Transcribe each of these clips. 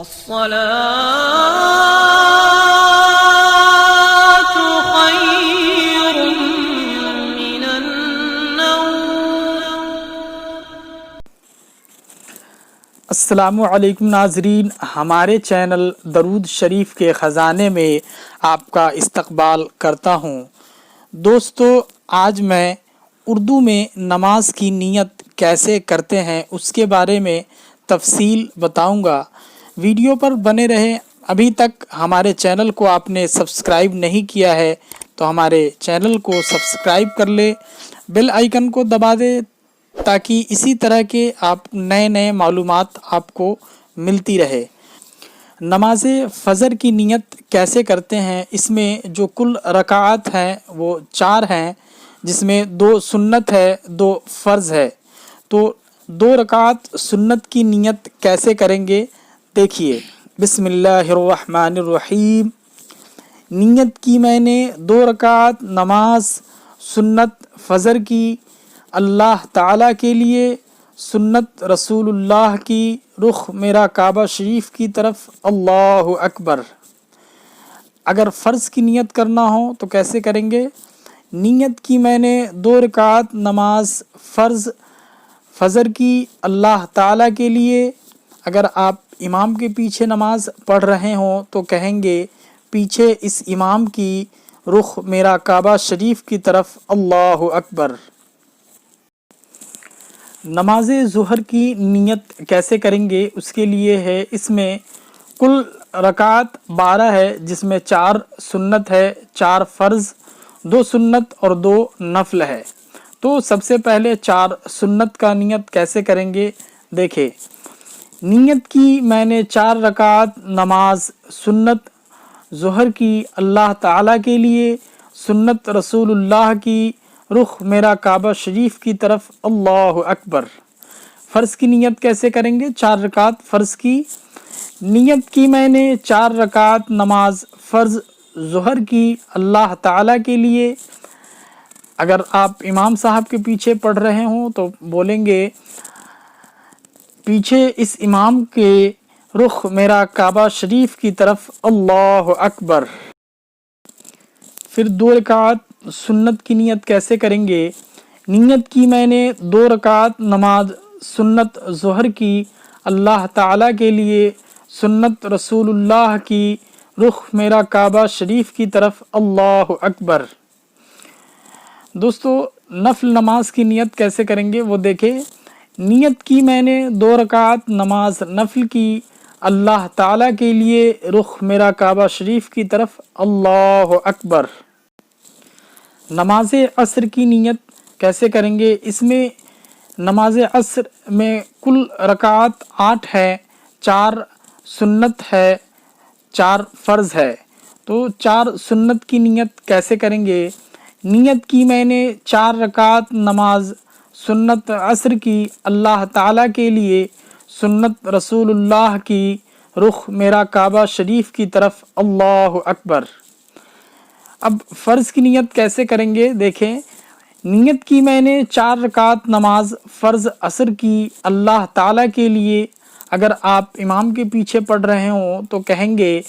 الصلاة خير من النوم۔ السلام علیکم ناظرین، ہمارے چینل درود شریف کے خزانے میں آپ کا استقبال کرتا ہوں۔ دوستو، آج میں اردو میں نماز کی نیت کیسے کرتے ہیں اس کے بارے میں تفصیل بتاؤں گا۔ ویڈیو پر بنے رہیں۔ ابھی تک ہمارے چینل کو آپ نے سبسکرائب نہیں کیا ہے تو ہمارے چینل کو سبسکرائب کر لے، بیل آئیکن کو دبا دے تاکہ اسی طرح کے نئے معلومات آپ کو ملتی رہے۔ نماز فجر کی نیت کیسے کرتے ہیں؟ اس میں جو کل رکعات ہیں وہ 4 ہیں، جس میں 2 سنت ہے، 2 فرض ہے۔ تو 2 رکعات سنت کی نیت کیسے کریں گے دیکھیے۔ بسم اللہ الرحمن الرحیم۔ نیت کی میں نے 2 رکعات نماز سنت فجر کی اللہ تعالیٰ کے لیے، سنت رسول اللہ کی، رخ میرا کعبہ شریف کی طرف، اللہ اکبر۔ اگر فرض کی نیت کرنا ہو تو کیسے کریں گے؟ نیت کی میں نے 2 رکعات نماز فرض فجر کی اللہ تعالیٰ کے لیے۔ اگر آپ امام کے پیچھے نماز پڑھ رہے ہوں تو کہیں گے پیچھے اس امام کی، رخ میرا کعبہ شریف کی طرف، اللہ اکبر۔ نماز ظہر کی نیت کیسے کریں گے اس کے لیے ہے، اس میں کل رکعات 12 ہے، جس میں 4 سنت ہے، 4 فرض، 2 سنت اور 2 نفل ہے۔ تو سب سے پہلے 4 سنت کا نیت کیسے کریں گے دیکھیں۔ نیت کی میں نے 4 رکعات نماز سنت ظہر کی اللہ تعالیٰ کے لیے، سنت رسول اللہ کی، رخ میرا کعبہ شریف کی طرف، اللہ اکبر۔ فرض کی نیت کیسے کریں گے؟ 4 رکعات فرض کی نیت کی میں نے 4 رکعات نماز فرض ظہر کی اللہ تعالیٰ کے لیے۔ اگر آپ امام صاحب کے پیچھے پڑھ رہے ہوں تو بولیں گے پیچھے اس امام کے، رخ میرا کعبہ شریف کی طرف، اللہ اکبر۔ پھر 2 رکعات سنت کی نیت کیسے کریں گے؟ نیت کی میں نے 2 رکعات نماز سنت ظہر کی اللہ تعالیٰ کے لیے، سنت رسول اللہ کی، رخ میرا کعبہ شریف کی طرف، اللہ اکبر۔ دوستو، نفل نماز کی نیت کیسے کریں گے وہ دیکھیں۔ نیت کی میں نے 2 رکعات نماز نفل کی اللہ تعالیٰ کے لیے، رخ میرا کعبہ شریف کی طرف، اللہ اکبر۔ نماز عصر کی نیت کیسے کریں گے؟ اس میں نماز عصر میں کل رکعات 8 ہے، 4 سنت ہے، 4 فرض ہے۔ تو 4 سنت کی نیت کیسے کریں گے؟ نیت کی میں نے 4 رکعات نماز سنت عصر کی اللہ تعالیٰ کے لیے، سنت رسول اللہ کی، رخ میرا کعبہ شریف کی طرف، اللہ اکبر۔ اب فرض کی نیت کیسے کریں گے دیکھیں۔ نیت کی میں نے 4 رکعات نماز فرض عصر کی اللہ تعالیٰ کے لیے۔ اگر آپ امام کے پیچھے پڑھ رہے ہوں تو کہیں گے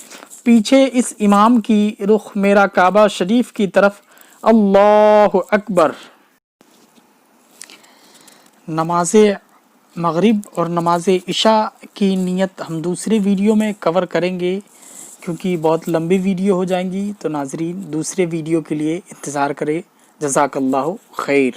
پیچھے اس امام کی، رخ میرا کعبہ شریف کی طرف، اللہ اکبر۔ نماز مغرب اور نماز عشاء کی نیت ہم دوسرے ویڈیو میں کور کریں گے، کیونکہ بہت لمبی ویڈیو ہو جائیں گی۔ تو ناظرین دوسرے ویڈیو کے لیے انتظار کریں۔ جزاک اللہ خیر۔